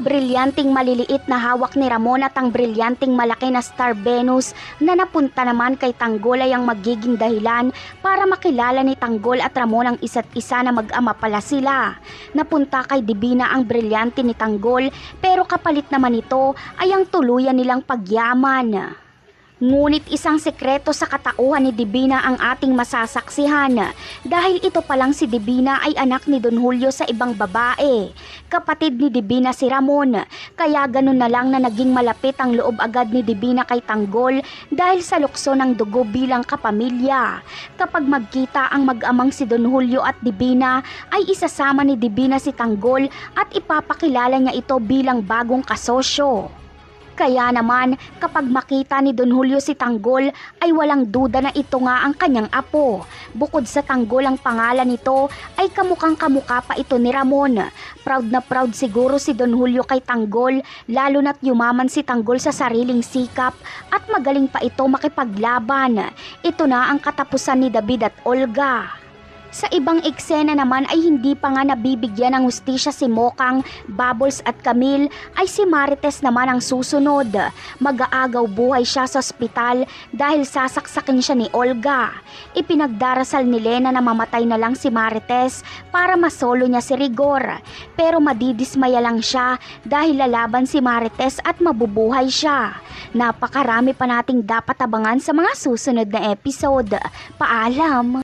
brilyanteng maliliit na hawak ni Ramon at ang brilyanteng malaki na star Venus na napunta naman kay Tanggol ay ang magiging dahilan para makilala ni Tanggol at Ramon ang isa't isa na mag-ama pala sila. Napunta kay Divina ang brilyante ni Tanggol pero kapalit naman ito ay ang tuluyan nilang pagyaman. Ngunit isang sekreto sa katauhan ni Divina ang ating masasaksihan dahil ito palang si Divina ay anak ni Don Julio sa ibang babae. Kapatid ni Divina si Ramon, kaya ganun na lang na naging malapit ang loob agad ni Divina kay Tanggol dahil sa lukso ng dugo bilang kapamilya. Kapag magkita ang mag-amang si Don Julio at Divina ay isasama ni Divina si Tanggol at ipapakilala niya ito bilang bagong kasosyo. Kaya naman kapag makita ni Don Julio si Tanggol ay walang duda na ito nga ang kanyang apo. Bukod sa Tanggol ang pangalan nito ay kamukhang kamukha pa ito ni Ramon. Proud na proud siguro si Don Julio kay Tanggol lalo na't yumaman si Tanggol sa sariling sikap at magaling pa ito makipaglaban. Ito na ang katapusan ni David at Olga. Sa ibang eksena naman ay hindi pa nga nabibigyan ng hustisya si Mokang, Bubbles at Camille ay si Marites naman ang susunod. Mag-aagaw buhay siya sa ospital dahil sasaksakin siya ni Olga. Ipinagdarasal ni Lena na mamatay na lang si Marites para masolo niya si Rigor. Pero madidismaya lang siya dahil lalaban si Marites at mabubuhay siya. Napakarami pa nating dapat abangan sa mga susunod na episode. Paalam!